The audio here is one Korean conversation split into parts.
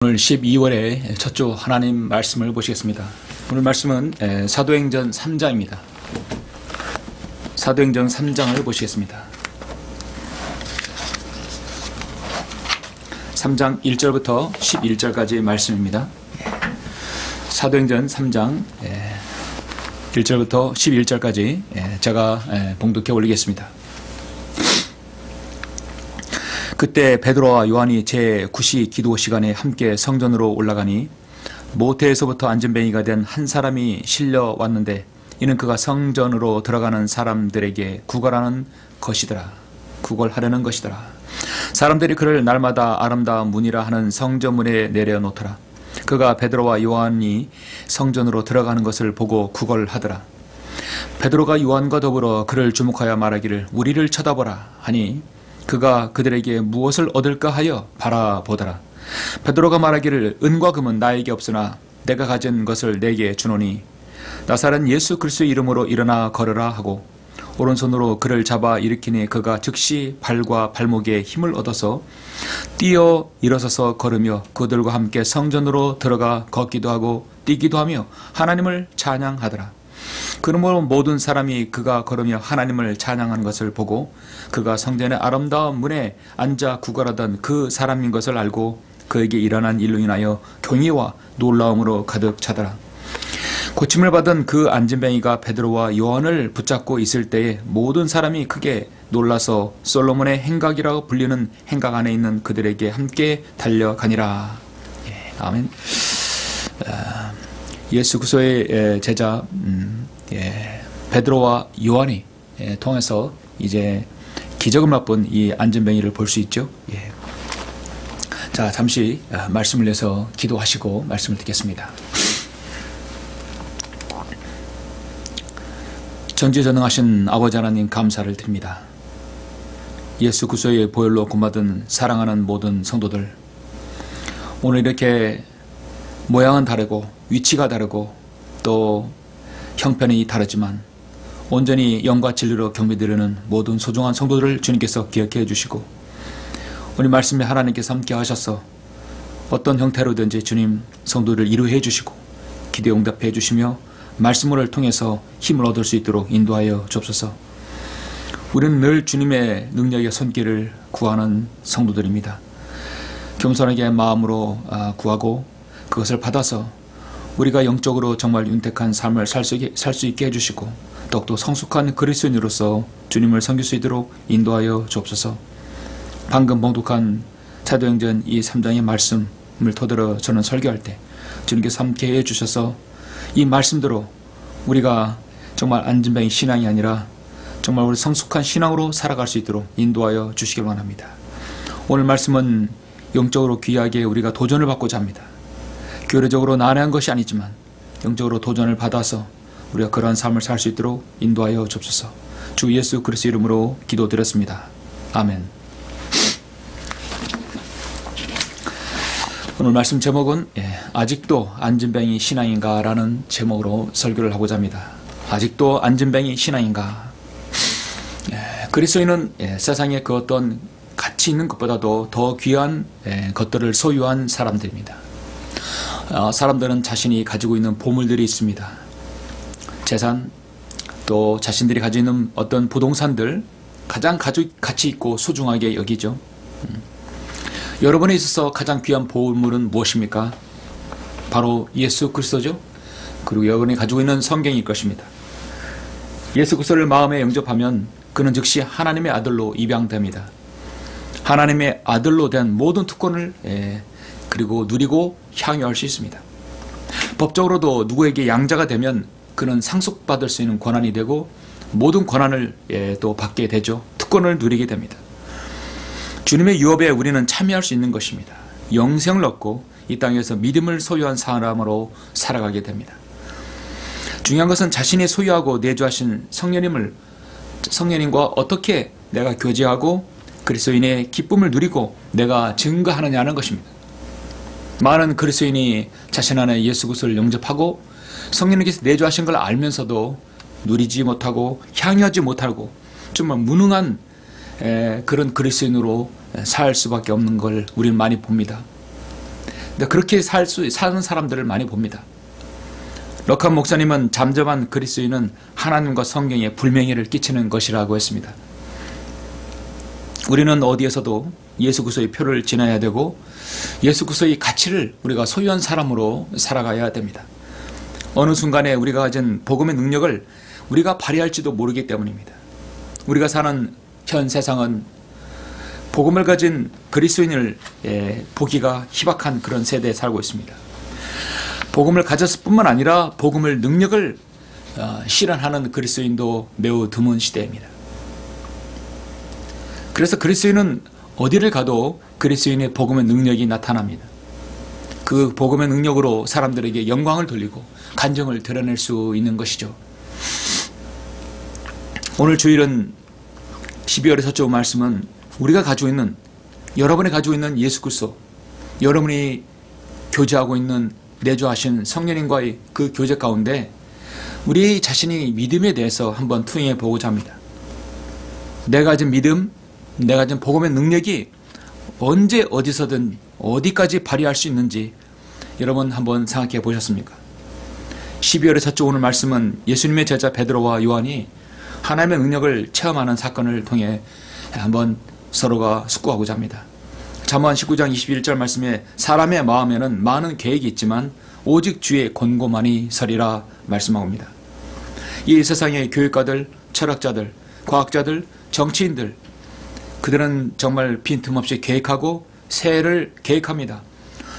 오늘 12월의 첫 주 하나님 말씀을 보시겠습니다. 오늘 말씀은 사도행전 3장입니다. 사도행전 3장을 보시겠습니다. 3장 1절부터 11절까지의 말씀입니다. 사도행전 3장 1절부터 11절까지 제가 봉독해 올리겠습니다. 그때 베드로와 요한이 제9시 기도 시간에 함께 성전으로 올라가니 모태에서부터 안진뱅이가 된 한 사람이 실려 왔는데 이는 그가 성전으로 들어가는 사람들에게 구걸하려는 것이더라. 사람들이 그를 날마다 아름다운 문이라 하는 성전문에 내려놓더라. 그가 베드로와 요한이 성전으로 들어가는 것을 보고 구걸하더라. 베드로가 요한과 더불어 그를 주목하여 말하기를 우리를 쳐다보라 하니 그가 그들에게 무엇을 얻을까 하여 바라보더라. 베드로가 말하기를 은과 금은 나에게 없으나 내가 가진 것을 내게 주노니 나사렛 예수 그리스도의 이름으로 일어나 걸으라 하고 오른손으로 그를 잡아 일으키니 그가 즉시 발과 발목에 힘을 얻어서 뛰어 일어서서 걸으며 그들과 함께 성전으로 들어가 걷기도 하고 뛰기도 하며 하나님을 찬양하더라. 그러므로 모든 사람이 그가 걸으며 하나님을 찬양하는 것을 보고 그가 성전의 아름다운 문에 앉아 구걸하던 그 사람인 것을 알고 그에게 일어난 일로 인하여 경외와 놀라움으로 가득 차더라. 고침을 받은 그 안진뱅이가 베드로와 요한을 붙잡고 있을 때에 모든 사람이 크게 놀라서 솔로몬의 행각이라고 불리는 행각 안에 있는 그들에게 함께 달려가니라. 아멘. 예수 그리스도의 제자 베드로와 요한이 통해서 이제 기적을 맛본 이 안진뱅이를 볼 수 있죠. 자, 잠시 말씀을 내서 기도하시고 말씀을 듣겠습니다. 전지전능하신 아버지 하나님 감사를 드립니다. 예수 그리스도의 보혈로 구원받은 사랑하는 모든 성도들, 오늘 이렇게 모양은 다르고 위치가 다르고 또 형편이 다르지만 온전히 영과 진리로 경배드리는 모든 소중한 성도들을 주님께서 기억해 주시고 오늘 말씀에 하나님께서 함께 하셔서 어떤 형태로든지 주님 성도를 이루해 주시고 기도에 응답해 주시며 말씀을 통해서 힘을 얻을 수 있도록 인도하여 주옵소서. 우리는 늘 주님의 능력의 손길을 구하는 성도들입니다. 겸손하게 마음으로 구하고 그것을 받아서 우리가 영적으로 정말 윤택한 삶을 살 수 있게 해주시고 더욱더 성숙한 그리스도인으로서 주님을 섬길 수 있도록 인도하여 주옵소서. 방금 봉독한 사도행전 이 3장의 말씀을 토대로 저는 설교할 때 주님께서 함께 해주셔서 이 말씀대로 우리가 정말 안진뱅이 신앙이 아니라 정말 우리 성숙한 신앙으로 살아갈 수 있도록 인도하여 주시길 원합니다. 오늘 말씀은 영적으로 귀하게 우리가 도전을 받고자 합니다. 교회적으로 난해한 것이 아니지만 영적으로 도전을 받아서 우리가 그러한 삶을 살 수 있도록 인도하여 주옵소서. 주 예수 그리스도 이름으로 기도드렸습니다. 아멘. 오늘 말씀 제목은 아직도 안진뱅이 신앙인가 라는 제목으로 설교를 하고자 합니다. 아직도 안진뱅이 신앙인가. 그리스도인은 세상에 그 어떤 가치 있는 것보다도 더 귀한 것들을 소유한 사람들입니다. 사람들은 자신이 가지고 있는 보물들이 있습니다. 재산, 또 자신들이 가지고 있는 어떤 부동산들 가장 가치 있고 소중하게 여기죠. 여러분에 있어서 가장 귀한 보물은 무엇입니까? 바로 예수 그리스도죠. 그리고 여러분이 가지고 있는 성경일 것입니다. 예수 그리스도를 마음에 영접하면 그는 즉시 하나님의 아들로 입양됩니다. 하나님의 아들로 된 모든 특권을 그리고 누리고 향유할 수 있습니다. 법적으로도 누구에게 양자가 되면 그는 상속받을 수 있는 권한이 되고 모든 권한을 또 받게 되죠. 특권을 누리게 됩니다. 주님의 유업에 우리는 참여할 수 있는 것입니다. 영생을 얻고 이 땅에서 믿음을 소유한 사람으로 살아가게 됩니다. 중요한 것은 자신이 소유하고 내주하신 성령님과 어떻게 내가 교제하고 그리스도인의 기쁨을 누리고 내가 증거하느냐는 것입니다. 많은 그리스도인이 자신 안에 예수 그리스도를 영접하고 성령님께서 내주하신 걸 알면서도 누리지 못하고 향유하지 못하고 정말 무능한 그런 그리스도인으로 살 수밖에 없는 걸 우리는 많이 봅니다. 그렇게 사는 사람들을 많이 봅니다. 럭한 목사님은 잠잠한 그리스도인은 하나님과 성경에 불명예를 끼치는 것이라고 했습니다. 우리는 어디에서도 예수 그리스도의 표를 지나야 되고 예수 그리스도의 가치를 우리가 소유한 사람으로 살아가야 됩니다. 어느 순간에 우리가 가진 복음의 능력을 우리가 발휘할지도 모르기 때문입니다. 우리가 사는 현 세상은 복음을 가진 그리스도인을 보기가 희박한 그런 세대에 살고 있습니다. 복음을 가졌을 뿐만 아니라 복음을 능력을 실현하는 그리스도인도 매우 드문 시대입니다. 그래서 그리스도인은 어디를 가도 그리스도인의 복음의 능력이 나타납니다. 그 복음의 능력으로 사람들에게 영광을 돌리고 간정을 드러낼 수 있는 것이죠. 오늘 주일은 12월의 첫째 말씀은 우리가 가지고 있는, 여러분이 가지고 있는 예수 그리스도, 여러분이 교제하고 있는 내주하신 성령님과의 그 교제 가운데 우리 자신이 믿음에 대해서 한번 투영해 보고자 합니다. 내가 가진 믿음, 내가 가진 복음의 능력이 언제 어디서든 어디까지 발휘할 수 있는지 여러분 한번 생각해 보셨습니까? 12월의 첫째 오늘 말씀은 예수님의 제자 베드로와 요한이 하나님의 능력을 체험하는 사건을 통해 한번 서로가 숙고하고자 합니다. 잠언 19장 21절 말씀에 사람의 마음에는 많은 계획이 있지만 오직 주의 권고만이 서리라 말씀합니다. 이 세상의 교육가들, 철학자들, 과학자들, 정치인들, 그들은 정말 빈틈없이 계획하고 새해를 계획합니다.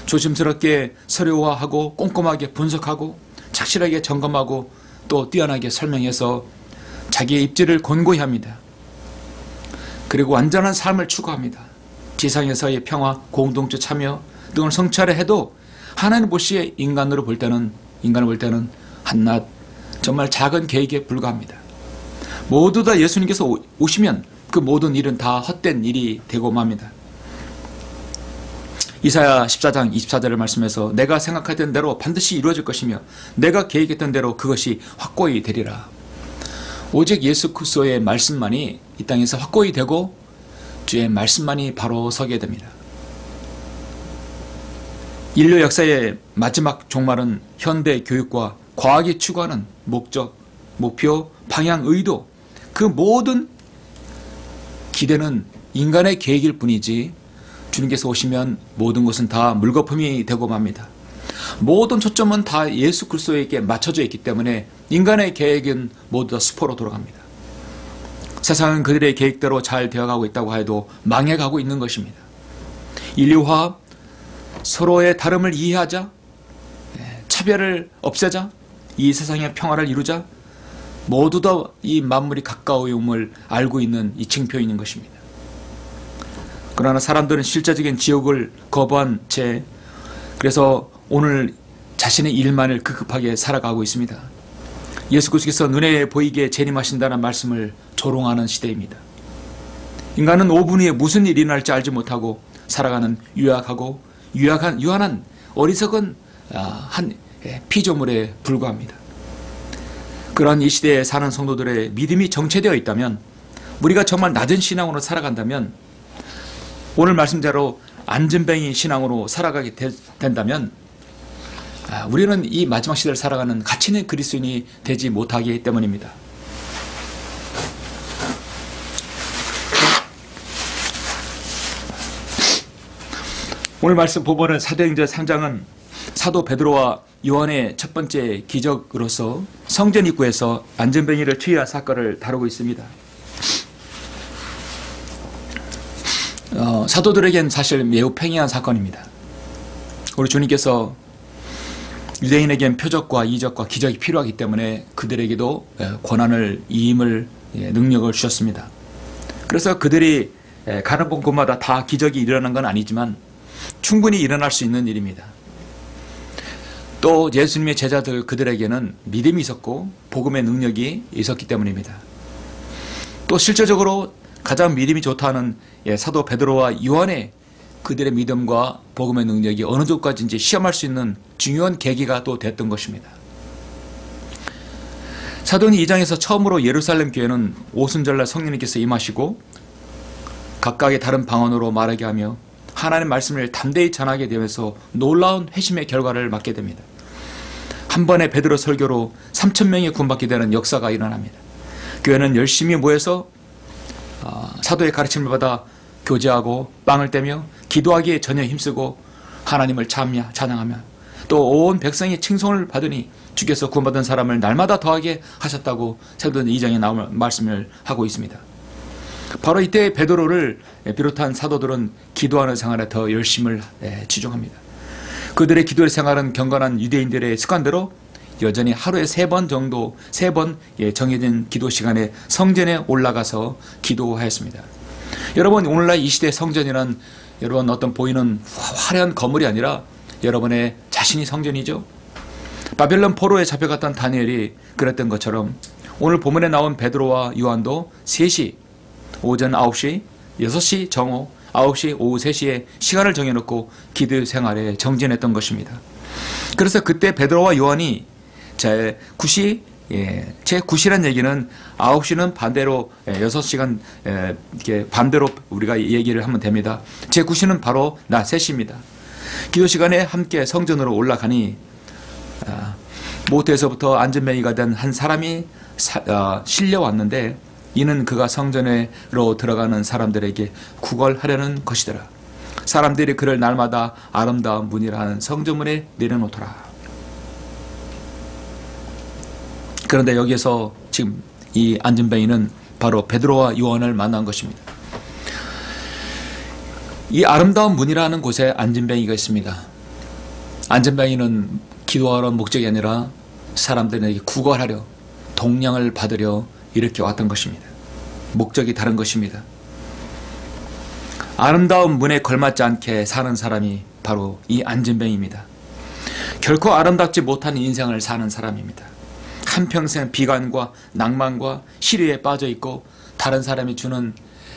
조심스럽게 서류화하고 꼼꼼하게 분석하고 착실하게 점검하고 또 뛰어나게 설명해서 자기의 입지를 권고히 합니다. 그리고 완전한 삶을 추구합니다. 지상에서의 평화, 공동체 참여 등을 성취하려 해도 하나님 보시기에 인간을 볼 때는 한낱 정말 작은 계획에 불과합니다. 모두 다 예수님께서 오시면 그 모든 일은 다 헛된 일이 되고 맙니다. 이사야 14장 24절을 말씀해서 내가 생각했던 대로 반드시 이루어질 것이며 내가 계획했던 대로 그것이 확고히 되리라. 오직 예수 그리스도의 말씀만이 이 땅에서 확고히 되고 주의 말씀만이 바로 서게 됩니다. 인류 역사의 마지막 종말은 현대 교육과 과학이 추구하는 목적, 목표, 방향, 의도, 그 모든 기대는 인간의 계획일 뿐이지 주님께서 오시면 모든 것은 다 물거품이 되고 맙니다. 모든 초점은 다 예수 그리스도에게 맞춰져 있기 때문에 인간의 계획은 모두 다 수포로 돌아갑니다. 세상은 그들의 계획대로 잘 되어가고 있다고 해도 망해가고 있는 것입니다. 인류화, 서로의 다름을 이해하자, 차별을 없애자, 이 세상의 평화를 이루자, 모두 다 이 만물이 가까움을 알고 있는 이 징표인 것입니다. 그러나 사람들은 실제적인 지옥을 거부한 채 그래서 오늘 자신의 일만을 급급하게 살아가고 있습니다. 예수 그리스도께서 눈에 보이게 재림하신다는 말씀을 조롱하는 시대입니다. 인간은 5분 후에 무슨 일이 일어날지 알지 못하고 살아가는 유한한 어리석은 한 피조물에 불과합니다. 그런 이 시대에 사는 성도들의 믿음이 정체되어 있다면, 우리가 정말 낮은 신앙으로 살아간다면, 오늘 말씀대로 안전뱅이 신앙으로 살아가게 된다면 우리는 이 마지막 시대를 살아가는 가치 있는 그리스도인이 되지 못하기 때문입니다. 오늘 말씀 본문은 사도행전 3장은 사도 베드로와 요한의 첫 번째 기적으로서 성전 입구에서 안전뱅이를 투여한 사건을 다루고 있습니다. 사도들에겐 사실 매우 팽이한 사건입니다. 우리 주님께서 유대인에겐 표적과 이적과 기적이 필요하기 때문에 그들에게도 권한을, 이임을, 능력을 주셨습니다. 그래서 그들이 가는 곳마다 다 기적이 일어난 건 아니지만 충분히 일어날 수 있는 일입니다. 또 예수님의 제자들 그들에게는 믿음이 있었고 복음의 능력이 있었기 때문입니다. 또 실제적으로 가장 믿음이 좋다는 사도 베드로와 요한의 그들의 믿음과 복음의 능력이 어느 정도까지인지 시험할 수 있는 중요한 계기가 또 됐던 것입니다. 사도행 2장에서 처음으로 예루살렘 교회는 오순절날 성령님께서 임하시고 각각의 다른 방언으로 말하게 하며 하나님의 말씀을 담대히 전하게 되면서 놀라운 회심의 결과를 맞게 됩니다. 한 번의 베드로 설교로 3,000명이 구원받게 되는 역사가 일어납니다. 교회는 열심히 모여서 사도의 가르침을 받아 교제하고 빵을 떼며 기도하기에 전혀 힘쓰고 하나님을 찬양하며 또 온 백성이 칭송을 받으니 주께서 구원받은 사람을 날마다 더하게 하셨다고 사도행전 2장에 나온 말씀을 하고 있습니다. 바로 이때 베드로를 비롯한 사도들은 기도하는 생활에 더 열심을 치중합니다. 그들의 기도 생활은 경건한 유대인들의 습관대로 여전히 하루에 3번 정도, 3번 정해진 기도 시간에 성전에 올라가서 기도하였습니다. 여러분, 오늘날 이 시대 성전이란 여러분 어떤 보이는 화려한 건물이 아니라 여러분의 자신이 성전이죠. 바벨론 포로에 잡혀갔던 다니엘이 그랬던 것처럼 오늘 본문에 나온 베드로와 요한도 3시, 오전 9시, 6시 정오, 9시, 오후 3시에 시간을 정해놓고 기도 생활에 정진했던 것입니다. 그래서 그때 베드로와 요한이 제9시란 얘기는 9시는 반대로 6시간 이렇게 반대로 우리가 얘기를 하면 됩니다. 제9시는 바로 낮 3시입니다. 기도 시간에 함께 성전으로 올라가니 모태에서부터 안전뱅이가 된 한 사람이 실려왔는데 이는 그가 성전으로 들어가는 사람들에게 구걸하려는 것이더라. 사람들이 그를 날마다 아름다운 문이라 하는 성전문에 내려놓더라. 그런데 여기에서 지금 이 안전뱅이는 바로 베드로와 요한을 만난 것입니다. 이 아름다운 문이라는 곳에 안전뱅이가 있습니다. 안전뱅이는 기도하러 목적이 아니라 사람들에게 구걸하려, 동량을 받으려 이렇게 왔던 것입니다. 목적이 다른 것입니다. 아름다운 문에 걸맞지 않게 사는 사람이 바로 이 안전뱅이입니다. 결코 아름답지 못한 인생을 사는 사람입니다. 한평생 비관과 낭만과 시리에 빠져 있고 다른 사람이 주는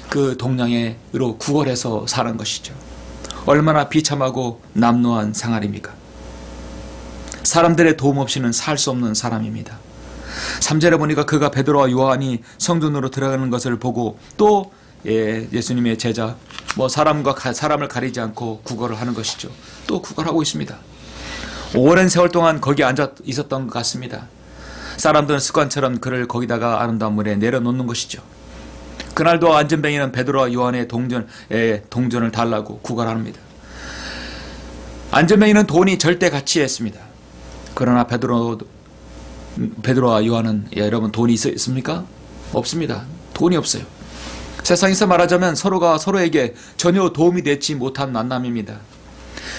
그 동량으로 구걸해서 사는 것이죠. 얼마나 비참하고 남루한 생활입니까? 사람들의 도움 없이는 살 수 없는 사람입니다. 3절에 보니까 그가 베드로와 요한이 성전으로 들어가는 것을 보고 또 예수님의 제자 사람을 가리지 않고 구걸을 하는 것이죠. 또 구걸하고 있습니다. 오랜 세월 동안 거기 앉아 있었던 것 같습니다. 사람들은 습관처럼 그를 거기다가 아름다운 물에 내려놓는 것이죠. 그날도 안전뱅이는 베드로와 요한의 동전을 달라고 구걸합니다. 안전뱅이는 돈이 절대 가치했습니다. 그러나 베드로와 요한은 여러분 돈이 있습니까? 없습니다. 돈이 없어요. 세상에서 말하자면 서로가 서로에게 전혀 도움이 되지 못한 만남입니다.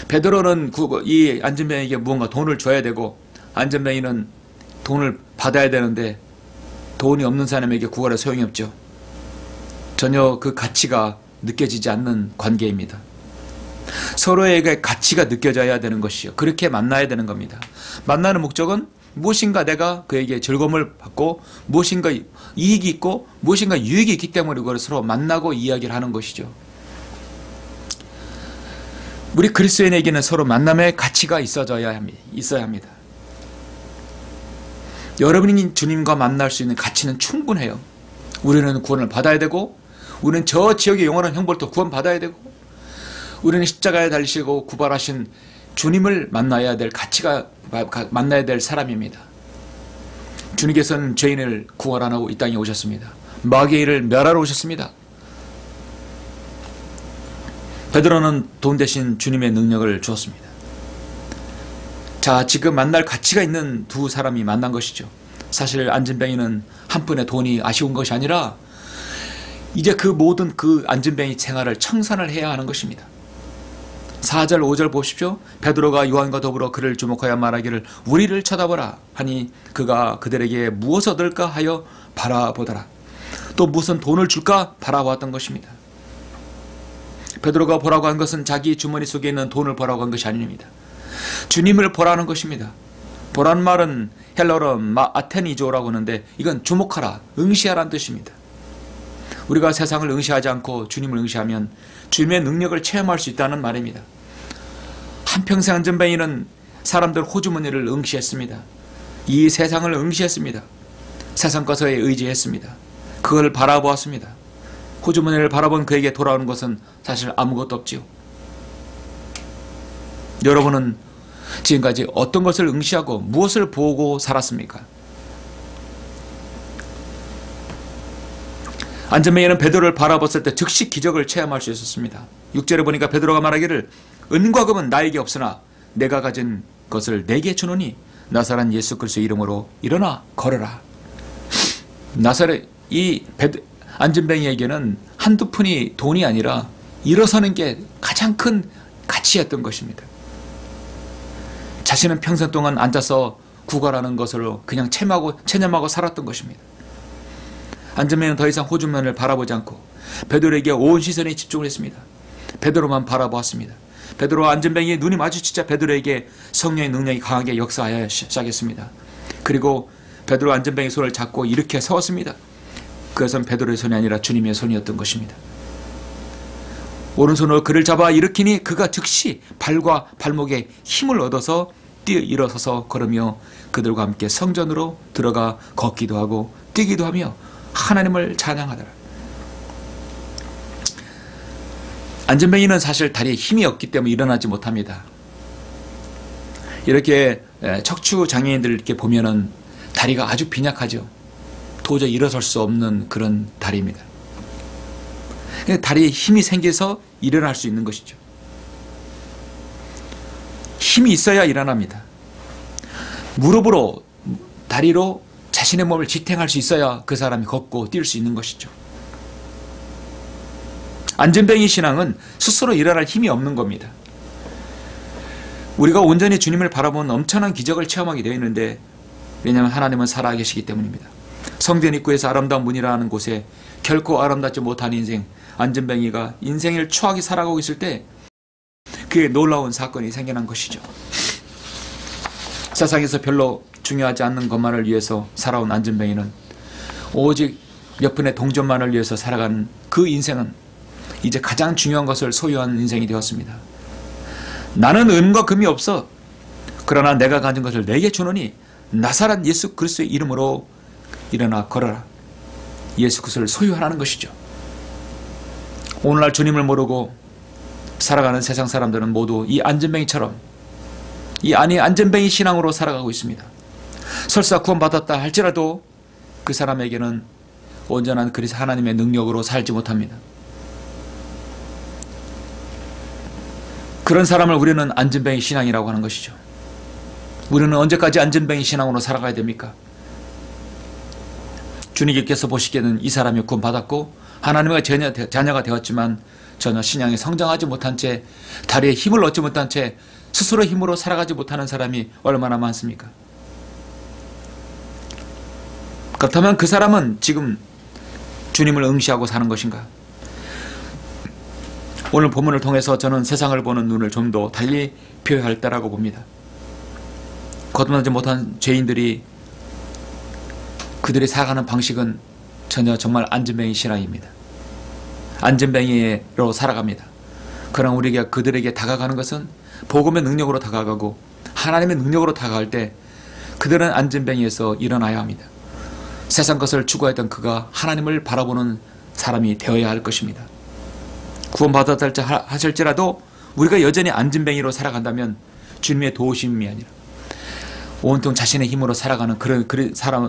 베드로는 이 안전뱅이에게 무언가 돈을 줘야 되고 안전뱅이는 돈을 받아야 되는데 돈이 없는 사람에게 구걸해 소용이 없죠. 전혀 그 가치가 느껴지지 않는 관계입니다. 서로에게 가치가 느껴져야 되는 것이요. 그렇게 만나야 되는 겁니다. 만나는 목적은 무엇인가 내가 그에게 즐거움을 받고 무엇인가 이익이 있고 무엇인가 유익이 있기 때문에 그걸 서로 만나고 이야기를 하는 것이죠. 우리 그리스도인에게는 서로 만남의 가치가 있어야 합니다. 여러분이 주님과 만날 수 있는 가치는 충분해요. 우리는 구원을 받아야 되고 우리는 저 지역의 영원한 형벌도 구원받아야 되고 우리는 십자가에 달리시고 구발하신 주님을 만나야 될 사람입니다. 주님께서는 죄인을 구원 안 하고 이 땅에 오셨습니다. 마귀의 일을 멸하러 오셨습니다. 베드로는 돈 대신 주님의 능력을 주었습니다. 자, 지금 만날 가치가 있는 두 사람이 만난 것이죠. 사실 안전뱅이는 한 푼의 돈이 아쉬운 것이 아니라 이제 그 모든 그 안전뱅이 생활을 청산을 해야 하는 것입니다. 4절 5절 보십시오. 베드로가 요한과 더불어 그를 주목하여 말하기를 우리를 쳐다보라 하니 그가 그들에게 무엇을 얻을까 하여 바라보더라. 또 무슨 돈을 줄까 바라보았던 것입니다. 베드로가 보라고 한 것은 자기 주머니 속에 있는 돈을 보라고 한 것이 아닙니다. 주님을 보라는 것입니다. 보라는 말은 헬러로 아테니조라고 하는데 이건 주목하라, 응시하라는 뜻입니다. 우리가 세상을 응시하지 않고 주님을 응시하면 주님의 능력을 체험할 수 있다는 말입니다. 한평생 안전뱅이는 사람들 호주머니를 응시했습니다. 이 세상을 응시했습니다. 세상 것에 의지했습니다. 그걸 바라보았습니다. 호주머니를 바라본 그에게 돌아오는 것은 사실 아무것도 없지요. 여러분은 지금까지 어떤 것을 응시하고 무엇을 보고 살았습니까? 안전뱅이는 베드로를 바라봤을 때 즉시 기적을 체험할 수 있었습니다. 6절에 보니까 베드로가 말하기를 은과 금은 나에게 없으나 내가 가진 것을 내게 주노니 나사렛 예수 그리스도의 이름으로 일어나 걸어라. 나사렛 안전뱅이에게는 한두 푼이 돈이 아니라 일어서는 게 가장 큰 가치였던 것입니다. 자신은 평생 동안 앉아서 구걸하는 것으로 그냥 체념하고 살았던 것입니다. 안전뱅이는 더 이상 호주면을 바라보지 않고 베드로에게 온 시선이 집중을 했습니다. 베드로만 바라보았습니다. 베드로와 안전뱅이의 눈이 마주치자 베드로에게 성령의 능력이 강하게 역사하여 시작했습니다. 그리고 베드로 안전뱅이 손을 잡고 일으켜 세웠습니다. 그것은 베드로의 손이 아니라 주님의 손이었던 것입니다. 오른손으로 그를 잡아 일으키니 그가 즉시 발과 발목에 힘을 얻어서 일어서서 걸으며 그들과 함께 성전으로 들어가 걷기도 하고 뛰기도 하며 하나님을 찬양하더라. 안전뱅이는 사실 다리에 힘이 없기 때문에 일어나지 못합니다. 이렇게 척추 장애인들 이렇게 보면은 다리가 아주 빈약하죠. 도저히 일어설 수 없는 그런 다리입니다. 다리에 힘이 생겨서 일어날 수 있는 것이죠. 힘이 있어야 일어납니다. 무릎으로, 다리로 자신의 몸을 지탱할 수 있어야 그 사람이 걷고 뛸 수 있는 것이죠. 안전뱅이 신앙은 스스로 일어날 힘이 없는 겁니다. 우리가 온전히 주님을 바라보는 엄청난 기적을 체험하게 되어 있는데, 왜냐하면 하나님은 살아계시기 때문입니다. 성전 입구에서 아름다운 문이라는 곳에 결코 아름답지 못한 인생, 안전뱅이가 인생을 추하게 살아가고 있을 때 그의 놀라운 사건이 생겨난 것이죠. 세상에서 별로 중요하지 않는 것만을 위해서 살아온 안전뱅이는 오직 몇 푼의 동전만을 위해서 살아가는 그 인생은 이제 가장 중요한 것을 소유한 인생이 되었습니다. 나는 은과 금이 없어. 그러나 내가 가진 것을 내게 주노니 나사렛 예수 그리스도의 이름으로 일어나 걸어라. 예수 그리스도를 소유하라는 것이죠. 오늘날 주님을 모르고 살아가는 세상 사람들은 모두 이 안전뱅이처럼 안전뱅이 신앙으로 살아가고 있습니다. 설사 구원받았다 할지라도 그 사람에게는 온전한 그리스도 하나님의 능력으로 살지 못합니다. 그런 사람을 우리는 안전뱅이 신앙이라고 하는 것이죠. 우리는 언제까지 안전뱅이 신앙으로 살아가야 됩니까? 주님께서 보시기에는 이 사람이 구원받았고 하나님의 자녀가 되었지만 전혀 신앙이 성장하지 못한 채, 다리에 힘을 얻지 못한 채 스스로 힘으로 살아가지 못하는 사람이 얼마나 많습니까? 그렇다면 그 사람은 지금 주님을 응시하고 사는 것인가? 오늘 본문을 통해서 저는 세상을 보는 눈을 좀 더 달리 표현할 때라고 봅니다. 거듭나지 못한 죄인들이 그들이 살아가는 방식은 전혀 정말 안전뱅이 신앙입니다. 안전뱅이로 살아갑니다. 그러나 우리가 그들에게 다가가는 것은 복음의 능력으로 다가가고 하나님의 능력으로 다가갈 때 그들은 안전뱅이에서 일어나야 합니다. 세상 것을 추구했던 그가 하나님을 바라보는 사람이 되어야 할 것입니다. 구원받았다 하실지라도 우리가 여전히 안전뱅이로 살아간다면 주님의 도우심이 아니라 온통 자신의 힘으로 살아가는 그런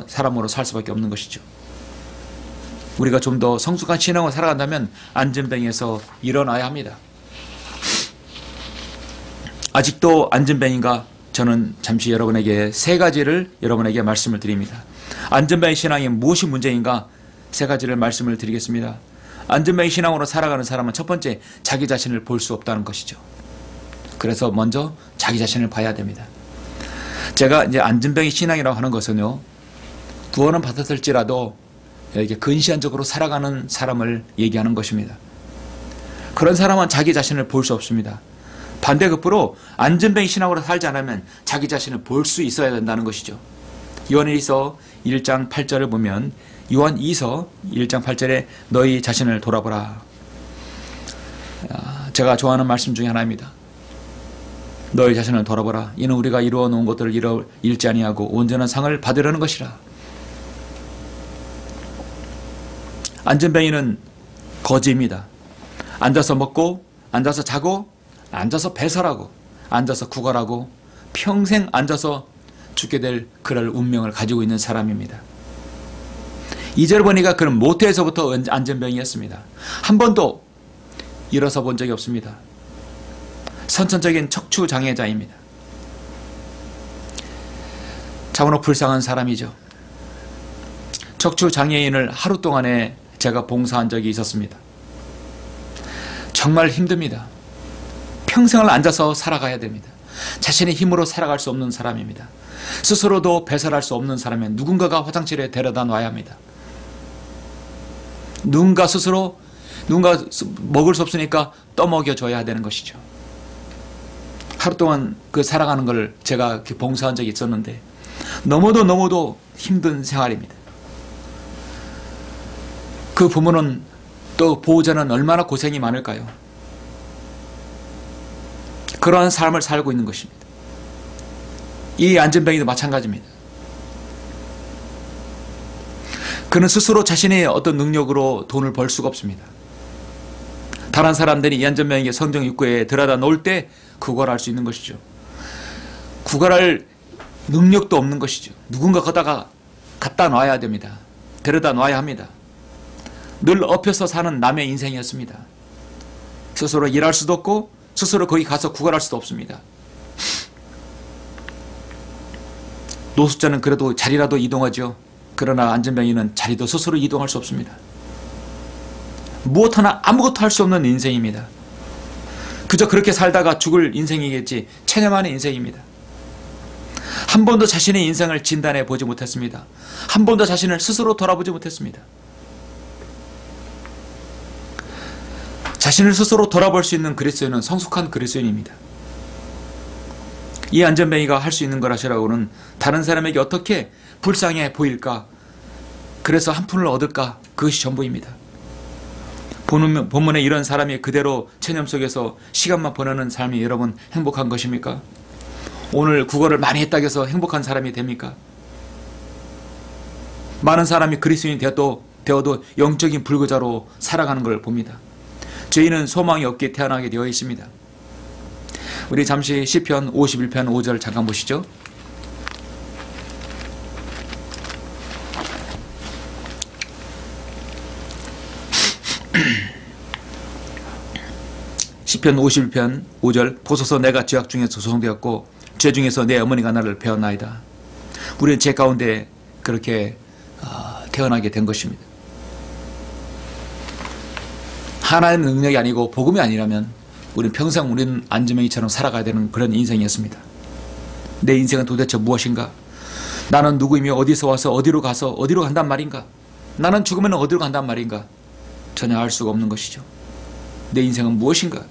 사람으로 살 수밖에 없는 것이죠. 우리가 좀 더 성숙한 신앙으로 살아간다면 안전뱅이에서 일어나야 합니다. 아직도 안전뱅이인가? 저는 잠시 여러분에게 세 가지를 여러분에게 말씀을 드립니다. 안전뱅이 신앙이 무엇이 문제인가? 세 가지를 말씀을 드리겠습니다. 안전뱅이 신앙으로 살아가는 사람은 첫 번째, 자기 자신을 볼 수 없다는 것이죠. 그래서 먼저 자기 자신을 봐야 됩니다. 제가 이제 안전뱅이 신앙이라고 하는 것은요, 구원은 받았을지라도 이렇게 근시안적으로 살아가는 사람을 얘기하는 것입니다. 그런 사람은 자기 자신을 볼 수 없습니다. 반대급부로 안전뱅이 신앙으로 살지 않으면 자기 자신을 볼 수 있어야 된다는 것이죠. 요한일서 1장 8절을 보면 요한 2서 1장 8절에 너희 자신을 돌아보라. 제가 좋아하는 말씀 중에 하나입니다. 너희 자신을 돌아보라. 이는 우리가 이루어 놓은 것들을 잃지 아니하고 온전한 상을 받으려는 것이라. 안전뱅이는 거지입니다. 앉아서 먹고, 앉아서 자고, 앉아서 배설하고, 앉아서 구걸하고 평생 앉아서 죽게 될 그럴 운명을 가지고 있는 사람입니다. 2절 보니까 그는 모태에서부터 안전병이었습니다. 한 번도 일어서 본 적이 없습니다. 선천적인 척추장애자입니다. 참으로 불쌍한 사람이죠. 척추장애인을 하루 동안에 제가 봉사한 적이 있었습니다. 정말 힘듭니다. 평생을 앉아서 살아가야 됩니다. 자신의 힘으로 살아갈 수 없는 사람입니다. 스스로도 배설할 수 없는 사람은 누군가가 화장실에 데려다 놔야 합니다. 누군가 먹을 수 없으니까 떠먹여줘야 되는 것이죠. 하루 동안 그 살아가는 걸 제가 봉사한 적이 있었는데 너무도 힘든 생활입니다. 그 부모는 또 보호자는 얼마나 고생이 많을까요? 그러한 삶을 살고 있는 것입니다. 이 안전병이도 마찬가지입니다. 그는 스스로 자신의 어떤 능력으로 돈을 벌 수가 없습니다. 다른 사람들이 이 안전병에게 성경 입구에 들여다 놓을 때 구걸할 수 있는 것이죠. 구걸할 능력도 없는 것이죠. 누군가 거다가 갖다 놔야 됩니다. 데려다 놔야 합니다. 늘 엎여서 사는 남의 인생이었습니다. 스스로 일할 수도 없고 스스로 거기 가서 구걸할 수도 없습니다. 노숙자는 그래도 자리라도 이동하죠. 그러나 안전병이는 자리도 스스로 이동할 수 없습니다. 무엇 하나 아무것도 할 수 없는 인생입니다. 그저 그렇게 살다가 죽을 인생이겠지 체념하는 인생입니다. 한 번도 자신의 인생을 진단해 보지 못했습니다. 한 번도 자신을 스스로 돌아보지 못했습니다. 자신을 스스로 돌아볼 수 있는 그리스도인은 성숙한 그리스도인입니다. 이 안전뱅이가 할 수 있는 거라시라고는 다른 사람에게 어떻게 불쌍해 보일까? 그래서 한 푼을 얻을까? 그것이 전부입니다. 본문에 이런 사람이 그대로 체념 속에서 시간만 보내는 삶이 여러분 행복한 것입니까? 오늘 구걸을 많이 했다고 해서 행복한 사람이 됩니까? 많은 사람이 그리스도인이 되어도 영적인 불구자로 살아가는 걸 봅니다. 죄인은 소망이 없게 태어나게 되어 있습니다. 우리 잠시 시편 51편 5절 잠깐 보시죠. 시편 51편 5절 보소서 내가 죄악 중에서 조성되었고 죄 중에서 내 어머니가 나를 배웠나이다. 우리는 죄 가운데 그렇게 태어나게 된 것입니다. 하나님의 능력이 아니고 복음이 아니라면 우리는 평생 우리는 안전뱅이처럼 살아가야 되는 그런 인생이었습니다. 내 인생은 도대체 무엇인가? 나는 누구이며 어디서 와서 어디로 가서 어디로 간단 말인가? 나는 죽으면 어디로 간단 말인가? 전혀 알 수가 없는 것이죠. 내 인생은 무엇인가?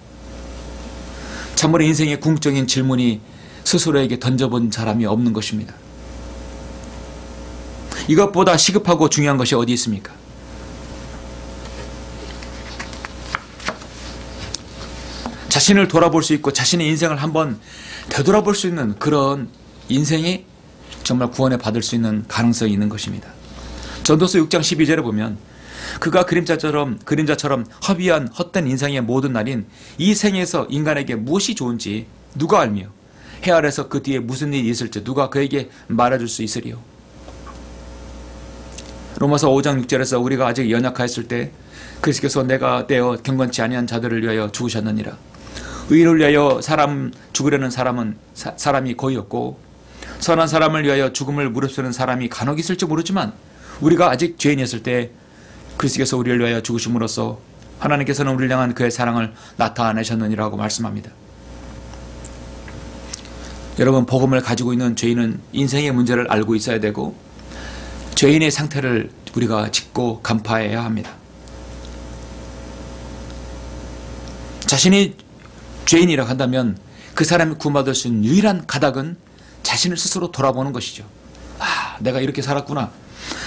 참으로 인생의 궁극적인 질문이 스스로에게 던져본 사람이 없는 것입니다. 이것보다 시급하고 중요한 것이 어디 있습니까? 자신을 돌아볼 수 있고 자신의 인생을 한번 되돌아볼 수 있는 그런 인생이 정말 구원에 받을 수 있는 가능성이 있는 것입니다. 전도서 6장 12절에 보면 그가 그림자처럼 허비한 헛된 인생의 모든 날인 이 생에서 인간에게 무엇이 좋은지 누가 알며 해 아래서 그 뒤에 무슨 일이 있을지 누가 그에게 말해줄 수 있으리요. 로마서 5장 6절에서 우리가 아직 연약하였을 때 그리스도께서 내가 떼어 경건치 아니한 자들을 위하여 죽으셨느니라. 의를 위하여 사람 죽으려는 사람이 거의 없고 선한 사람을 위하여 죽음을 무릅쓰는 사람이 간혹 있을지 모르지만 우리가 아직 죄인이었을 때 그리스도께서 우리를 위하여 죽으심으로써 하나님께서는 우리를 향한 그의 사랑을 나타내셨느니라고 말씀합니다. 여러분, 복음을 가지고 있는 죄인은 인생의 문제를 알고 있어야 되고 죄인의 상태를 우리가 짚고 간파해야 합니다. 자신이 죄인이라고 한다면 그 사람이 구원받을 수 있는 유일한 가닥은 자신을 스스로 돌아보는 것이죠. 아, 내가 이렇게 살았구나.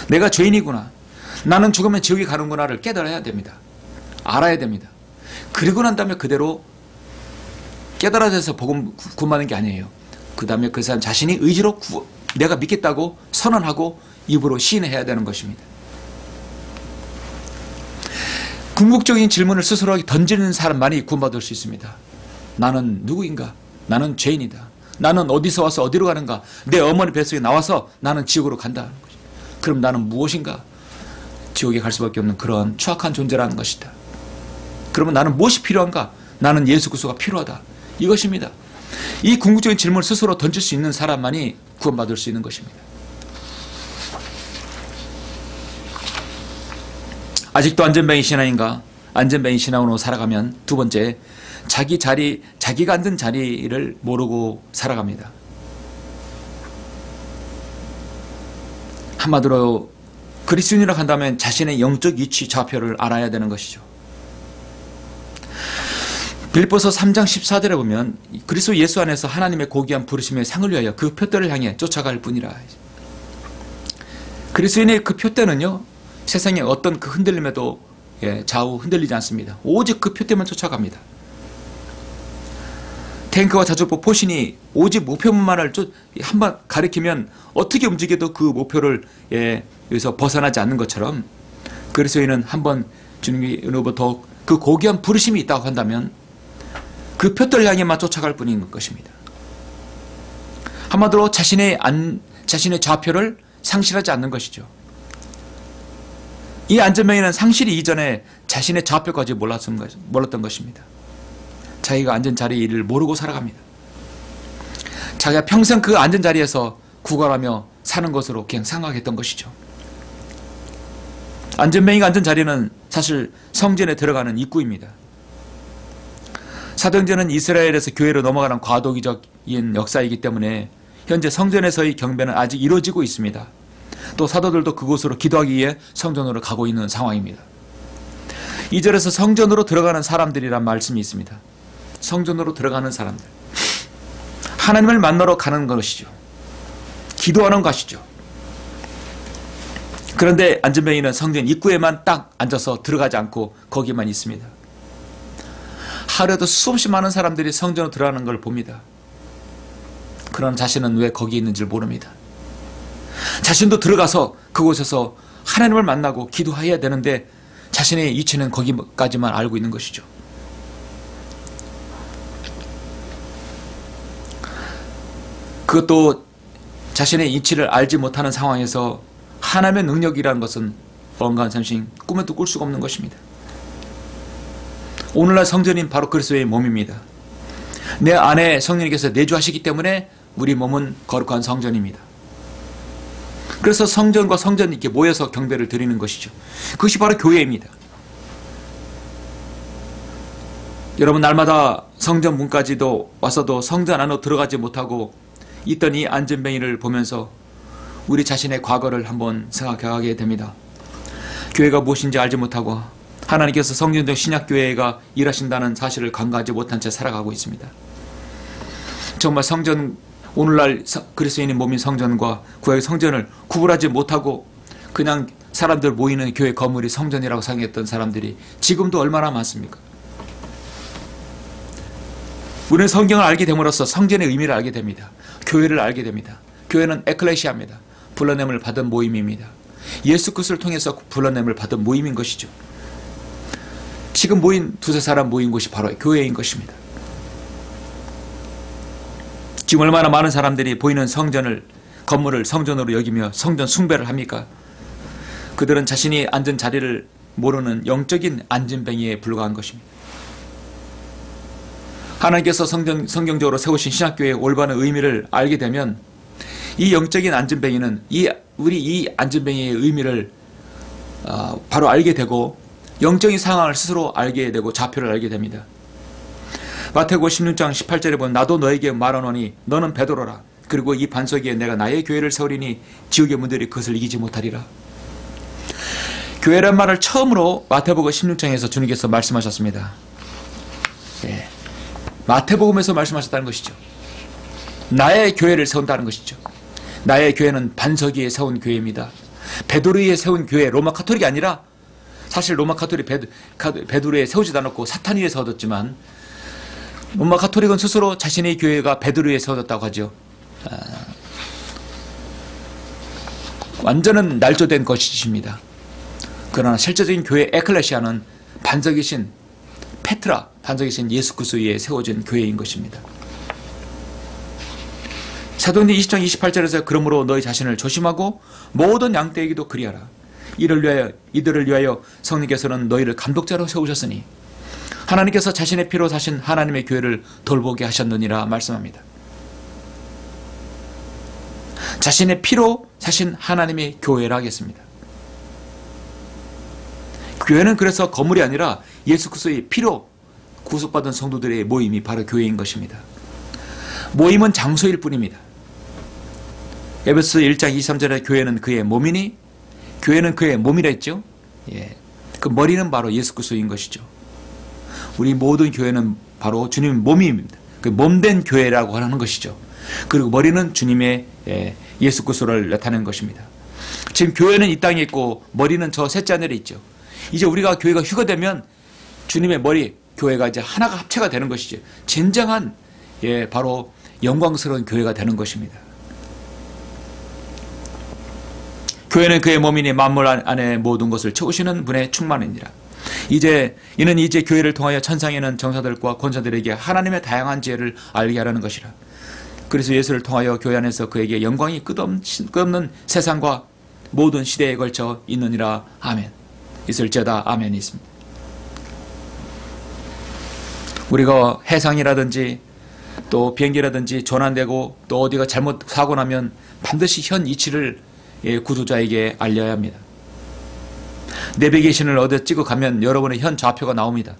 내가 죄인이구나. 나는 죽으면 지옥에 가는구나를 깨달아야 됩니다. 알아야 됩니다. 그리고 난 다음에 그대로 깨달아져서 복음 구원받는 게 아니에요. 그 다음에 그 사람 자신이 의지로 내가 믿겠다고 선언하고 입으로 시인해야 되는 것입니다. 궁극적인 질문을 스스로에게 던지는 사람만이 구원받을 수 있습니다. 나는 누구인가? 나는 죄인이다. 나는 어디서 와서 어디로 가는가? 내 어머니 뱃속에 나와서 나는 지옥으로 간다. 그럼 나는 무엇인가? 지옥에 갈 수밖에 없는 그런 추악한 존재라는 것이다. 그러면 나는 무엇이 필요한가? 나는 예수 그리스도가 필요하다. 이것입니다. 이 궁극적인 질문을 스스로 던질 수 있는 사람만이 구원받을 수 있는 것입니다. 아직도 안전뱅이 신앙인가? 안전뱅이 신앙으로 살아가면 두 번째, 자기가 앉은 자리를 모르고 살아갑니다. 한마디로 그리스도인이라고 한다면 자신의 영적 위치 좌표를 알아야 되는 것이죠. 빌립보서 3장 14절에 보면 그리스도 예수 안에서 하나님의 고귀한 부르심의 상을 위하여 그 표대를 향해 쫓아갈 뿐이라. 그리스도인의 그 표대는요, 세상의 어떤 그 흔들림에도 좌우 흔들리지 않습니다. 오직 그 표대만 쫓아갑니다. 탱크와 자주포 포신이 오직 목표만을 한번 가리키면 어떻게 움직여도 그 목표를 여기서 벗어나지 않는 것처럼 그리스도인은 한번 주님으로부터 그 고귀한 부르심이 있다고 한다면 그 표대를 향해만 쫓아갈 뿐인 것입니다. 한마디로 자신의 좌표를 상실하지 않는 것이죠. 이 안전뱅이는 상실이 이전에 자신의 좌표까지 몰랐던 것입니다. 자기가 앉은 자리를 모르고 살아갑니다. 자기가 평생 그 앉은 자리에서 구걸하며 사는 것으로 그냥 생각했던 것이죠. 안전뱅이가 앉은 자리는 사실 성전에 들어가는 입구입니다. 사도행전은 이스라엘에서 교회로 넘어가는 과도기적인 역사이기 때문에 현재 성전에서의 경배는 아직 이루어지고 있습니다. 또 사도들도 그곳으로 기도하기 위해 성전으로 가고 있는 상황입니다. 2절에서 성전으로 들어가는 사람들이란 말씀이 있습니다. 성전으로 들어가는 사람들, 하나님을 만나러 가는 것이죠. 기도하는 것이죠. 그런데 안전뱅이는 성전 입구에만 딱 앉아서 들어가지 않고 거기만 있습니다. 하루에도 수없이 많은 사람들이 성전으로 들어가는 걸 봅니다. 그러나 자신은 왜 거기 있는지 모릅니다. 자신도 들어가서 그곳에서 하나님을 만나고 기도해야 되는데 자신의 위치는 거기까지만 알고 있는 것이죠. 그것도 자신의 위치를 알지 못하는 상황에서 하나님의 능력이라는 것은 언간 삼신 꿈에도 꿀 수가 없는 것입니다. 오늘날 성전인 바로 그리스도의 몸입니다. 내 안에 성령님께서 내주하시기 때문에 우리 몸은 거룩한 성전입니다. 그래서 성전과 성전이 이렇게 모여서 경배를 드리는 것이죠. 그것이 바로 교회입니다. 여러분, 날마다 성전 문까지도 와서도 성전 안으로 들어가지 못하고 있던 이 안전뱅이를 보면서 우리 자신의 과거를 한번 생각하게 됩니다. 교회가 무엇인지 알지 못하고 하나님께서 성전적 신약교회가 일하신다는 사실을 간과하지 못한 채 살아가고 있습니다. 정말 오늘날 그리스도인의 몸인 성전과 구약의 성전을 구분하지 못하고 그냥 사람들 모이는 교회 건물이 성전이라고 생각했던 사람들이 지금도 얼마나 많습니까? 우리는 성경을 알게 됨으로써 성전의 의미를 알게 됩니다. 교회를 알게 됩니다. 교회는 에클레시아입니다. 불러냄을 받은 모임입니다. 예수 그리스도를 통해서 불러냄을 받은 모임인 것이죠. 지금 모인 두세 사람 모인 곳이 바로 교회인 것입니다. 지금 얼마나 많은 사람들이 보이는 건물을 성전으로 여기며 성전 숭배를 합니까? 그들은 자신이 앉은 자리를 모르는 영적인 안전뱅이에 불과한 것입니다. 하나님께서 성경적으로 세우신 신학교의 올바른 의미를 알게 되면 이 영적인 안전뱅이는 우리 이 안전뱅이의 의미를 바로 알게 되고 영적인 상황을 스스로 알게 되고 좌표를 알게 됩니다. 마태복음 16장 18절에 보면 나도 너에게 말하노니 너는 베드로라. 그리고 이 반석 위에 내가 나의 교회를 세우리니 지옥의 문들이 그것을 이기지 못하리라. 교회란 말을 처음으로 마태복음 16장에서 주님께서 말씀하셨습니다. 마태복음에서 말씀하셨다는 것이죠. 나의 교회를 세운다는 것이죠. 나의 교회는 반석 위에 세운 교회입니다. 베드로 위에 세운 교회, 로마 카톨릭이 아니라 사실 로마 카톨릭 베드로에 세우지도 않았고 사탄 위에 세워졌지만 로마 카톨릭은 스스로 자신의 교회가 베드로 위에 세워졌다고 하죠. 완전한 날조된 것이십니다. 그러나 실제적인 교회 에클레시아는 반석이신 페트라, 반석이신 예수 그리스도 위에 세워진 교회인 것입니다. 사도행전 20장 28절에서 그러므로 너희 자신을 조심하고 모든 양떼에게도 그리하라. 이들을 위하여 성령께서는 너희를 감독자로 세우셨으니 하나님께서 자신의 피로 사신 하나님의 교회를 돌보게 하셨느니라 말씀합니다. 자신의 피로 사신 하나님의 교회라 하겠습니다. 교회는 그래서 건물이 아니라 예수 그리스도의 피로 구속받은 성도들의 모임이 바로 교회인 것입니다. 모임은 장소일 뿐입니다. 에베소 1장 23절에 교회는 그의 몸이니 교회는 그의 몸이라 했죠. 예. 그 머리는 바로 예수 그리스도인 것이죠. 우리 모든 교회는 바로 주님의 몸입니다. 그 몸된 교회라고 하는 것이죠. 그리고 머리는 주님의 예수 그리스도를 나타내는 것입니다. 지금 교회는 이 땅에 있고 머리는 저 셋째 하늘에 있죠. 이제 우리가 교회가 휴거되면 주님의 머리 교회가 이제 하나가 합체가 되는 것이죠. 진정한 바로 영광스러운 교회가 되는 것입니다. 교회는 그의 몸이니 만물 안에 모든 것을 채우시는 분의 충만이니라. 이는 이제 교회를 통하여 천상에 있는 정사들과 권사들에게 하나님의 다양한 지혜를 알게 하라는 것이라. 그래서 예수를 통하여 교회 안에서 그에게 영광이 끝없는 세상과 모든 시대에 걸쳐 있느니라. 아멘. 있을지어다. 아멘이 있습니다. 우리가 해상이라든지 또 비행기라든지 전환되고 또 어디가 잘못 사고 나면 반드시 현 위치를 구조자에게 알려야 합니다. 내비게이션을 어디 찍어 가면 여러분의 현 좌표가 나옵니다.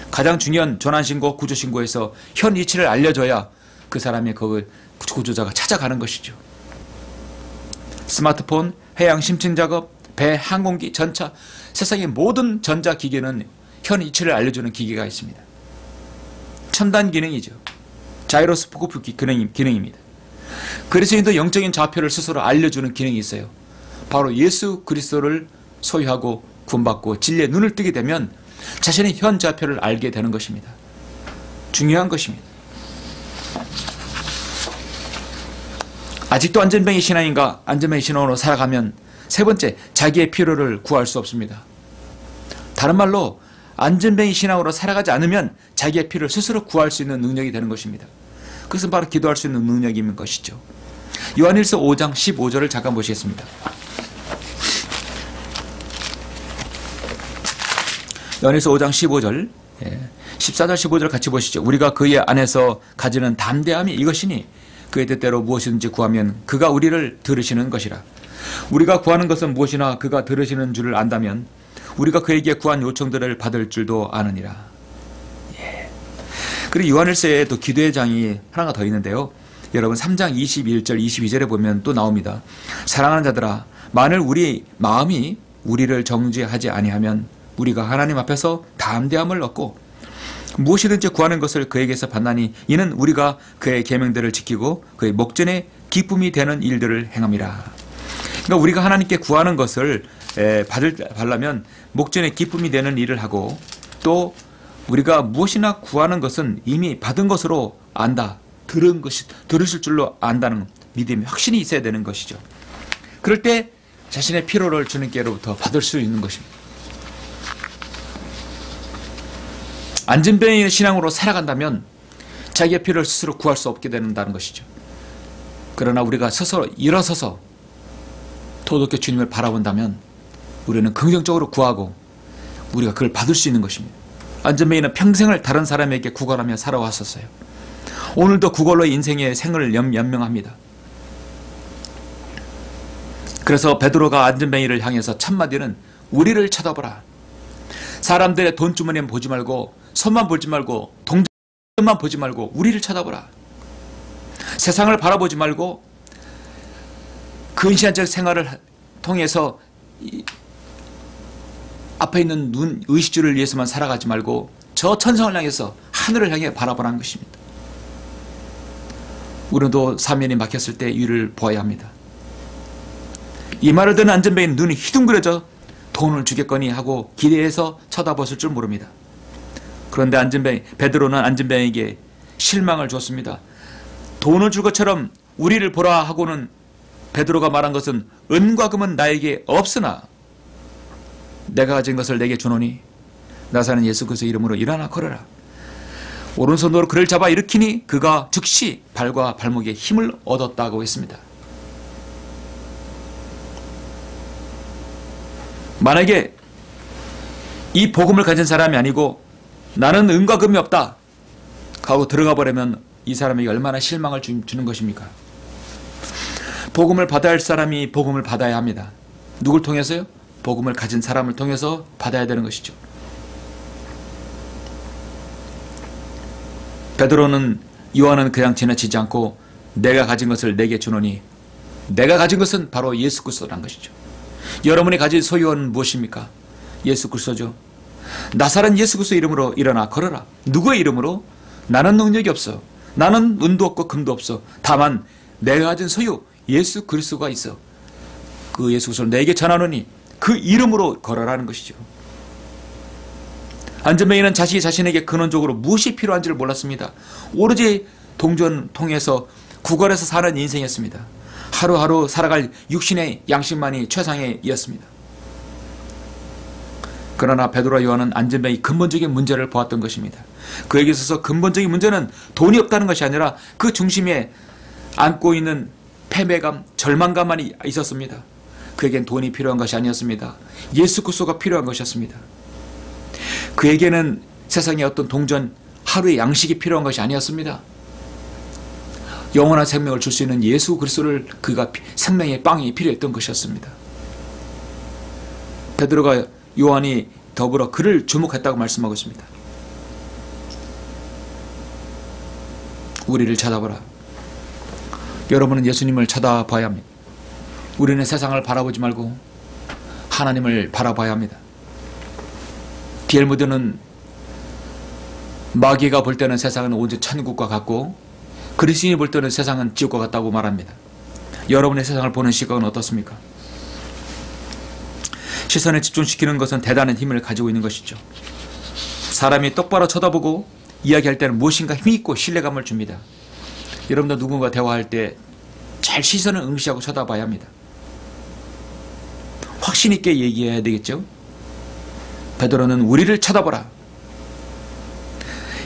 가장 중요한 전환신고, 구조신고에서 현 위치를 알려줘야 그 사람의 그 구조자가 찾아가는 것이죠. 스마트폰, 해양 심층작업, 배, 항공기, 전차, 세상의 모든 전자기계는 현 위치를 알려주는 기계가 있습니다. 첨단 기능이죠. 자이로스코프 기능입니다. 그리스도인도 영적인 좌표를 스스로 알려주는 기능이 있어요. 바로 예수 그리스도를 소유하고 구원받고 진리의 눈을 뜨게 되면 자신의 현 좌표를 알게 되는 것입니다. 중요한 것입니다. 아직도 안전뱅이 신앙인가 안전뱅이 신앙으로 살아가면 세 번째, 자기의 필요를 구할 수 없습니다. 다른 말로 안전뱅이 신앙으로 살아가지 않으면 자기의 필요를 스스로 구할 수 있는 능력이 되는 것입니다. 그것은 바로 기도할 수 있는 능력인 것이죠. 요한일서 5장 15절을 잠깐 보시겠습니다. 요한일서 5장 15절 14절 15절 같이 보시죠. 우리가 그의 안에서 가지는 담대함이 이것이니 그의 뜻대로 무엇이든지 구하면 그가 우리를 들으시는 것이라. 우리가 구하는 것은 무엇이나 그가 들으시는 줄을 안다면 우리가 그에게 구한 요청들을 받을 줄도 아느니라. 그리고 요한일서에 또 기도의 장이 하나가 더 있는데요. 여러분 3장 21절 22절에 보면 또 나옵니다. 사랑하는 자들아, 만일 우리 마음이 우리를 정죄하지 아니하면 우리가 하나님 앞에서 담대함을 얻고 무엇이든지 구하는 것을 그에게서 받나니 이는 우리가 그의 계명들을 지키고 그의 목전에 기쁨이 되는 일들을 행함이라. 그러니까 우리가 하나님께 구하는 것을 받으려면 목전에 기쁨이 되는 일을 하고 또 우리가 무엇이나 구하는 것은 이미 받은 것으로 안다. 들으실 줄로 안다는 믿음이 확신이 있어야 되는 것이죠. 그럴 때 자신의 필요를 주님께로부터 받을 수 있는 것입니다. 안전뱅이 신앙으로 살아간다면 자기의 필요를 스스로 구할 수 없게 된다는 것이죠. 그러나 우리가 스스로 일어서서 도덕교 주님을 바라본다면 우리는 긍정적으로 구하고 우리가 그걸 받을 수 있는 것입니다. 안전뱅이는 평생을 다른 사람에게 구걸하며 살아왔었어요. 오늘도 구걸로 인생의 생을 연명합니다. 그래서 베드로가 안전뱅이를 향해서 첫마디는 우리를 쳐다보라. 사람들의 돈주머니만 보지 말고 손만 보지 말고 동전만 보지 말고 우리를 쳐다보라. 세상을 바라보지 말고 근시안적 생활을 통해서 앞에 있는 눈 의식주를 위해서만 살아가지 말고 저 천성을 향해서 하늘을 향해 바라보라는 것입니다. 우리도 사면이 막혔을 때 위를 보아야 합니다. 이 말을 듣는 안전뱅이는 눈이 휘둥그레져 돈을 주겠거니 하고 기대해서 쳐다봤을 줄 모릅니다. 그런데 베드로는 안전뱅이에게 실망을 줬습니다. 돈을 줄 것처럼 우리를 보라 하고는 베드로가 말한 것은 은과 금은 나에게 없으나 내가 가진 것을 내게 주노니 나사는 예수 그리스도의 이름으로 일어나 걸어라. 오른손으로 그를 잡아 일으키니 그가 즉시 발과 발목에 힘을 얻었다고 했습니다. 만약에 이 복음을 가진 사람이 아니고 나는 은과 금이 없다 하고 들어가 버리면 이 사람에게 얼마나 실망을 주는 것입니까? 복음을 받아야 할 사람이 복음을 받아야 합니다. 누굴 통해서요? 복음을 가진 사람을 통해서 받아야 되는 것이죠. 베드로는 요한은 그냥 지나치지 않고 내가 가진 것을 내게 주노니, 내가 가진 것은 바로 예수 그리스도라는 것이죠. 여러분이 가진 소유는 무엇입니까? 예수 그리스도죠. 나사렛 예수 그리스도 이름으로 일어나 걸어라. 누구의 이름으로? 나는 능력이 없어. 나는 은도 없고 금도 없어. 다만 내가 가진 소유 예수 그리스도가 있어. 그 예수 그리스도를 내게 전하노니 그 이름으로 걸어라는 것이죠. 안전뱅이는 자신에게 근원적으로 무엇이 필요한지를 몰랐습니다. 오로지 동전 통해서 구걸해서 사는 인생이었습니다. 하루하루 살아갈 육신의 양식만이 최상이었습니다. 그러나 베드로와 요한은 안전뱅이 근본적인 문제를 보았던 것입니다. 그에게 있어서 근본적인 문제는 돈이 없다는 것이 아니라 그 중심에 안고 있는 패배감, 절망감만이 있었습니다. 그에겐 돈이 필요한 것이 아니었습니다. 예수 그리스도가 필요한 것이었습니다. 그에게는 세상의 어떤 동전, 하루의 양식이 필요한 것이 아니었습니다. 영원한 생명을 줄 수 있는 예수 그리스도를 그가 생명의 빵이 필요했던 것이었습니다. 베드로가 요한이 더불어 그를 주목했다고 말씀하고 있습니다. 우리를 찾아보라. 여러분은 예수님을 찾아봐야 합니다. 우리는 세상을 바라보지 말고 하나님을 바라봐야 합니다. 디엘무드는 마귀가 볼 때는 세상은 오직 천국과 같고 그리스도인이 볼 때는 세상은 지옥과 같다고 말합니다. 여러분의 세상을 보는 시각은 어떻습니까? 시선을 집중시키는 것은 대단한 힘을 가지고 있는 것이죠. 사람이 똑바로 쳐다보고 이야기할 때는 무엇인가 힘있고 신뢰감을 줍니다. 여러분도 누군가 대화할 때 잘 시선을 응시하고 쳐다봐야 합니다. 확신 있게 얘기해야 되겠죠. 베드로는 우리를 쳐다보라.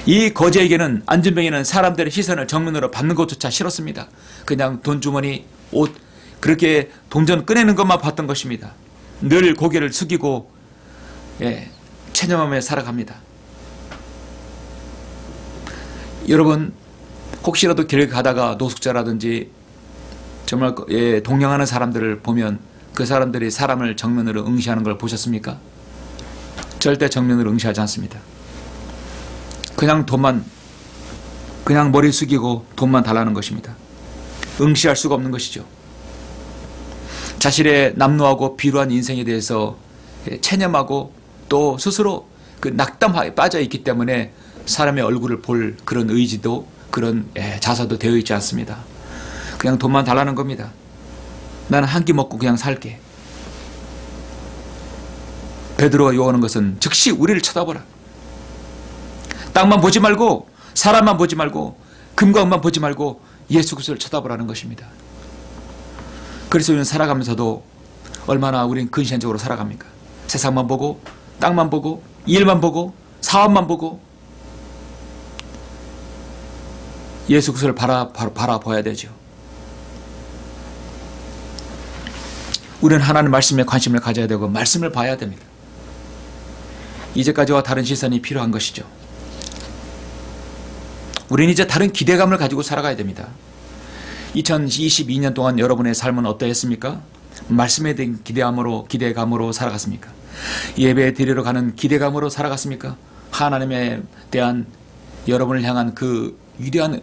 이 거지에게는 안전뱅이는 사람들의 시선을 정면으로 받는 것조차 싫었습니다. 그냥 돈주머니, 옷, 그렇게 동전 꺼내는 것만 봤던 것입니다. 늘 고개를 숙이고 체념하며 살아갑니다. 여러분 혹시라도 길 가다가 노숙자라든지 정말 동경하는 사람들을 보면 그 사람들이 사람을 정면으로 응시하는 걸 보셨습니까? 절대 정면으로 응시하지 않습니다. 그냥 머리 숙이고 돈만 달라는 것입니다. 응시할 수가 없는 것이죠. 자신의 남루하고 비루한 인생에 대해서 체념하고 또 스스로 그 낙담에 빠져 있기 때문에 사람의 얼굴을 볼 그런 의지도 그런 자세도 되어 있지 않습니다. 그냥 돈만 달라는 겁니다. 나는 한 끼 먹고 그냥 살게. 베드로가 요하는 것은 즉시 우리를 쳐다보라. 땅만 보지 말고 사람만 보지 말고 금과 은만 보지 말고 예수 그리스도를 쳐다보라는 것입니다. 그래서 우리는 살아가면서도 얼마나 우리는 근시안적으로 살아갑니까? 세상만 보고 땅만 보고 일만 보고 사업만 보고 예수 그리스도를 바라봐야 되죠. 우리는 하나님 말씀에 관심을 가져야 되고 말씀을 봐야 됩니다. 이제까지와 다른 시선이 필요한 것이죠. 우리는 이제 다른 기대감을 가지고 살아가야 됩니다. 2022년 동안 여러분의 삶은 어떠했습니까? 말씀에 대한 기대감으로 살아갔습니까? 예배 드리러 가는 기대감으로 살아갔습니까? 하나님에 대한 여러분을 향한 그 위대한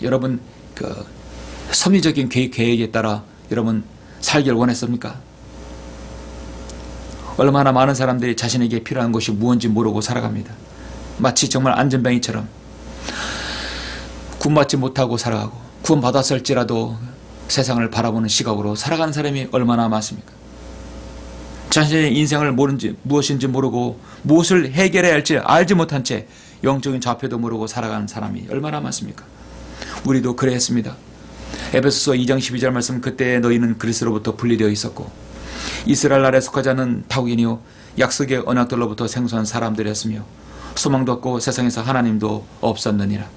여러분 그 섭리적인 계획에 따라 여러분 살기를 원했습니까? 얼마나 많은 사람들이 자신에게 필요한 것이 무엇인지 모르고 살아갑니다. 마치 정말 안전뱅이처럼 구원받지 못하고 살아가고 구원받았을지라도 세상을 바라보는 시각으로 살아가는 사람이 얼마나 많습니까? 자신의 인생을 무엇인지 모르고 무엇을 해결해야 할지 알지 못한 채 영적인 좌표도 모르고 살아가는 사람이 얼마나 많습니까? 우리도 그랬습니다. 에베소서 2장 12절 말씀, 그때 너희는 그리스로부터 분리되어 있었고 이스라엘 나라에 속하지 않은 타국인이요 약속의 언약들로부터 생소한 사람들이었으며 소망도 없고 세상에서 하나님도 없었느니라.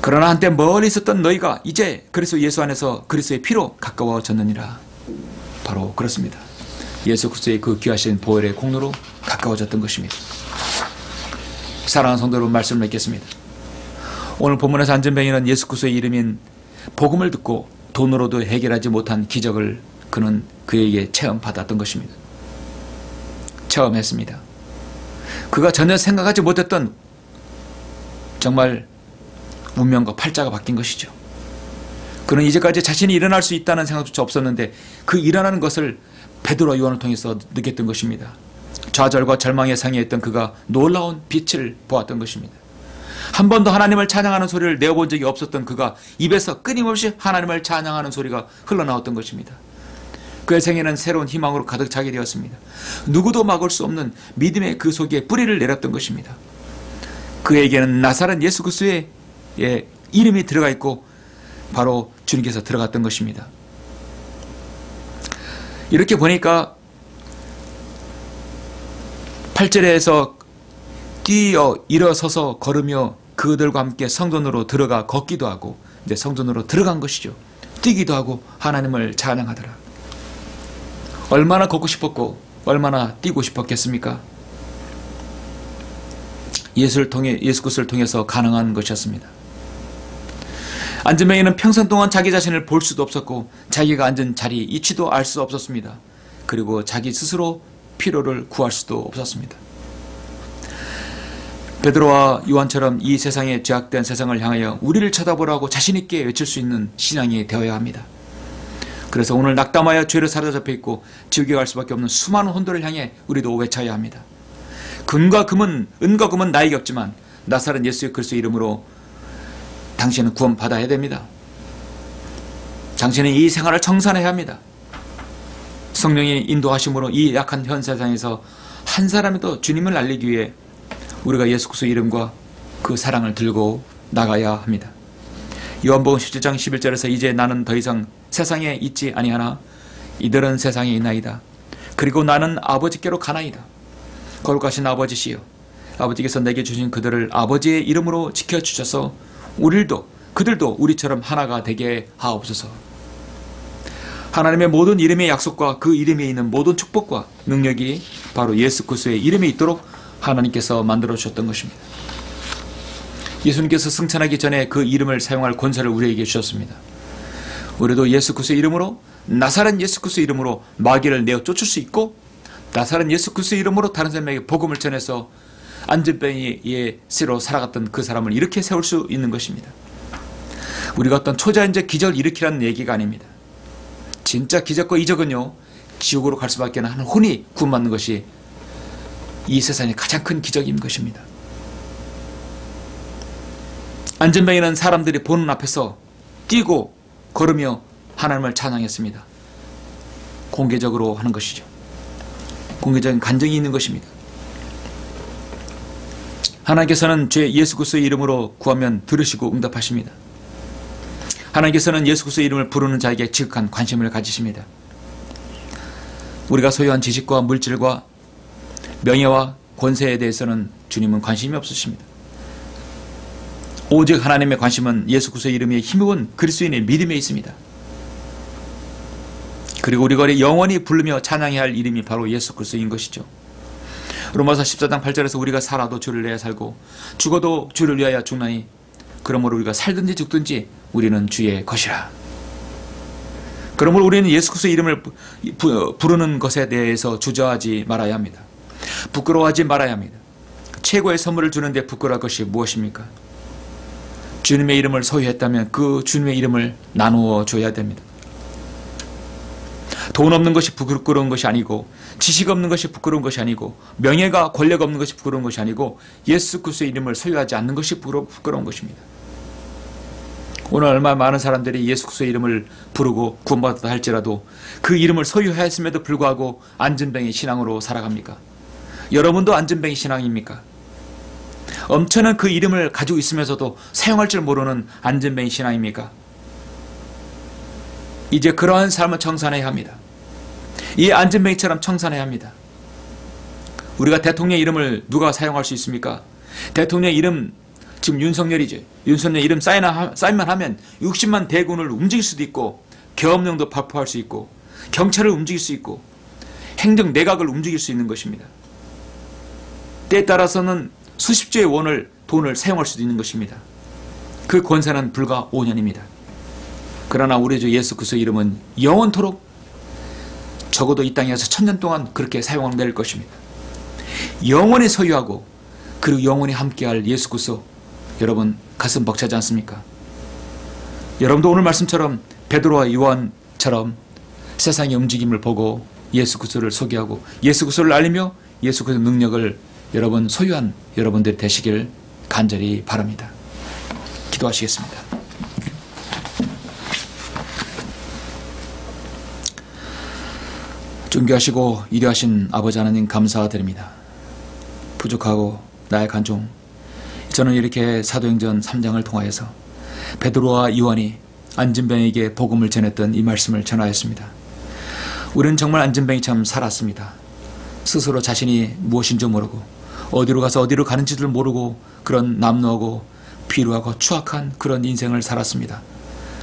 그러나 한때 멀리 있었던 너희가 이제 그리스도 예수 안에서 그리스도의 피로 가까워졌느니라. 바로 그렇습니다. 예수 그리스도의 그 귀하신 보혈의 공로로 가까워졌던 것입니다. 사랑하는 성도 여러분, 말씀을 맺겠습니다. 오늘 본문에서 안전뱅이는 예수 그리스도의 이름인 복음을 듣고 돈으로도 해결하지 못한 기적을 그는 그에게 체험받았던 것입니다. 체험했습니다. 그가 전혀 생각하지 못했던 정말 운명과 팔자가 바뀐 것이죠. 그는 이제까지 자신이 일어날 수 있다는 생각조차 없었는데 그 일어나는 것을 베드로와 요한을 통해서 느꼈던 것입니다. 좌절과 절망에 상해했던 그가 놀라운 빛을 보았던 것입니다. 한 번도 하나님을 찬양하는 소리를 내어본 적이 없었던 그가 입에서 끊임없이 하나님을 찬양하는 소리가 흘러나왔던 것입니다. 그의 생애는 새로운 희망으로 가득 차게 되었습니다. 누구도 막을 수 없는 믿음의 그 속에 뿌리를 내렸던 것입니다. 그에게는 나사렛 예수 그리스도의 이름이 들어가 있고 바로 주님께서 들어갔던 것입니다. 이렇게 보니까 8절에서 뛰어 일어서서 걸으며 그들과 함께 성전으로 들어가 걷기도 하고 이제 성전으로 들어간 것이죠. 뛰기도 하고 하나님을 찬양하더라. 얼마나 걷고 싶었고 얼마나 뛰고 싶었겠습니까? 예수 그리스도를 통해서 가능한 것이었습니다. 안전뱅이는 평생 동안 자기 자신을 볼 수도 없었고 자기가 앉은 자리 위치도 알 수 없었습니다. 그리고 자기 스스로 피로를 구할 수도 없었습니다. 베드로와 요한처럼 이 세상에 죄악된 세상을 향하여 우리를 쳐다보라고 자신있게 외칠 수 있는 신앙이 되어야 합니다. 그래서 오늘 낙담하여 죄를 사로잡혀 있고 지옥에 갈 수밖에 없는 수많은 혼도를 향해 우리도 외쳐야 합니다. 은과 금은 나에게 없지만 나사렛 예수 그리스도 이름으로 당신은 구원받아야 됩니다. 당신은 이 생활을 청산해야 합니다. 성령의 인도하심으로 이 약한 현 세상에서 한 사람이라도 주님을 알리기 위해 우리가 예수 그리스도 이름과 그 사랑을 들고 나가야 합니다. 요한복음 17장 11절에서 이제 나는 더 이상 세상에 있지 아니하나 이들은 세상에 있나이다. 그리고 나는 아버지께로 가나이다. 거룩하신 아버지시여, 아버지께서 내게 주신 그들을 아버지의 이름으로 지켜주셔서 그들도 우리처럼 하나가 되게 하옵소서. 하나님의 모든 이름의 약속과 그 이름에 있는 모든 축복과 능력이 바로 예수 그리스도의 이름에 있도록 하나님께서 만들어 주셨던 것입니다. 예수님께서 승천하기 전에 그 이름을 사용할 권세를 우리에게 주셨습니다. 우리도 예수 그리스도의 이름으로, 나사렛 예수 그리스도의 이름으로 마귀를 내어 쫓을 수 있고, 나사렛 예수 그리스도의 이름으로 다른 사람에게 복음을 전해서 안전뱅이의 씨로 살아갔던 그 사람을 이렇게 세울 수 있는 것입니다. 우리가 어떤 초자연적 기적을 일으키라는 얘기가 아닙니다. 진짜 기적과 이적은요, 지옥으로 갈 수밖에 없는 혼이 구원받는 것이 이 세상의 가장 큰 기적인 것입니다. 안전뱅이는 사람들이 보는 앞에서 뛰고 걸으며 하나님을 찬양했습니다. 공개적으로 하는 것이죠. 공개적인 간증이 있는 것입니다. 하나님께서는 죄 예수 그리스도의 이름으로 구하면 들으시고 응답하십니다. 하나님께서는 예수 그리스도의 이름을 부르는 자에게 지극한 관심을 가지십니다. 우리가 소유한 지식과 물질과 명예와 권세에 대해서는 주님은 관심이 없으십니다. 오직 하나님의 관심은 예수 그리스도의 이름에 힘입은 그리스도인의 믿음에 있습니다. 그리고 우리가 영원히 부르며 찬양해야 할 이름이 바로 예수 그리스도인 것이죠. 로마서 14장 8절에서 우리가 살아도 주를 위하여 살고 죽어도 주를 위하여 죽나니 그러므로 우리가 살든지 죽든지 우리는 주의 것이라. 그러므로 우리는 예수 그리스도의 이름을 부르는 것에 대해서 주저하지 말아야 합니다. 부끄러워하지 말아야 합니다. 최고의 선물을 주는데 부끄러울 것이 무엇입니까? 주님의 이름을 소유했다면 그 주님의 이름을 나누어 줘야 됩니다. 돈 없는 것이 부끄러운 것이 아니고, 지식 없는 것이 부끄러운 것이 아니고, 명예가 권력 없는 것이 부끄러운 것이 아니고, 예수 그리스도의 이름을 소유하지 않는 것이 부끄러운 것입니다. 오늘 얼마나 많은 사람들이 예수 그리스도의 이름을 부르고 구원받았다 할지라도 그 이름을 소유하였음에도 불구하고 안전뱅이 신앙으로 살아갑니까? 여러분도 안전뱅이 신앙입니까? 엄청난 그 이름을 가지고 있으면서도 사용할 줄 모르는 안전뱅이 신앙입니까? 이제 그러한 삶을 청산해야 합니다. 이 안전뱅이처럼 청산해야 합니다. 우리가 대통령 이름을 누가 사용할 수 있습니까? 대통령 이름 지금 윤석열이죠. 윤석열 이름 사인만 하면 60만 대군을 움직일 수도 있고 계엄령도 발표할 수 있고 경찰을 움직일 수 있고 행정 내각을 움직일 수 있는 것입니다. 때에 따라서는 수십조의 원을 돈을 사용할 수도 있는 것입니다. 그 권세는 불과 5년입니다. 그러나 우리 주 예수 그리스도의 이름은 영원토록 적어도 이 땅에서 1000년 동안 그렇게 사용될 것입니다. 영원히 소유하고 그리고 영원히 함께할 예수 그리스도, 여러분 가슴 벅차지 않습니까? 여러분도 오늘 말씀처럼 베드로와 요한처럼 세상의 움직임을 보고 예수 그리스도를 소개하고 예수 그리스도를 알리며 예수 그리스도의 능력을 여러분 소유한 여러분들이 되시길 간절히 바랍니다. 기도하시겠습니다. 존귀하시고 위대하신 아버지 하나님 감사드립니다. 부족하고 나약한 종, 저는 이렇게 사도행전 3장을 통하여서 베드로와 요한이 안진뱅에게 복음을 전했던 이 말씀을 전하였습니다. 우리는 정말 안진뱅이처럼 살았습니다. 스스로 자신이 무엇인 줄 모르고 어디로 가서 어디로 가는지도 모르고 그런 남루하고 비루하고 추악한 그런 인생을 살았습니다.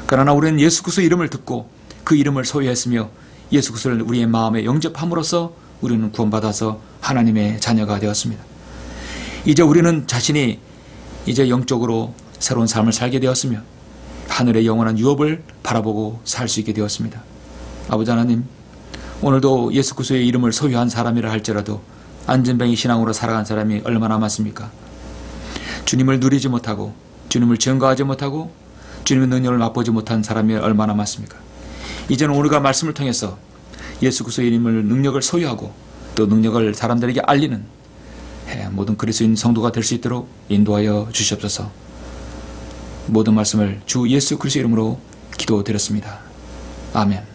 그러나 우리는 예수 그리스도의 이름을 듣고 그 이름을 소유했으며 예수 그리스도를 우리의 마음에 영접함으로써 우리는 구원받아서 하나님의 자녀가 되었습니다. 이제 우리는 자신이 이제 영적으로 새로운 삶을 살게 되었으며 하늘의 영원한 유업을 바라보고 살 수 있게 되었습니다. 아버지 하나님, 오늘도 예수 그리스도의 이름을 소유한 사람이라 할지라도 안진뱅이 신앙으로 살아간 사람이 얼마나 많습니까? 주님을 누리지 못하고 주님을 증거하지 못하고 주님의 능력을 맛보지 못한 사람이 얼마나 많습니까? 이제는 우리가 말씀을 통해서 예수 그리스도의 이름을 능력을 소유하고 또 능력을 사람들에게 알리는 모든 그리스도인 성도가 될 수 있도록 인도하여 주시옵소서. 모든 말씀을 주 예수 그리스도의 이름으로 기도드렸습니다. 아멘.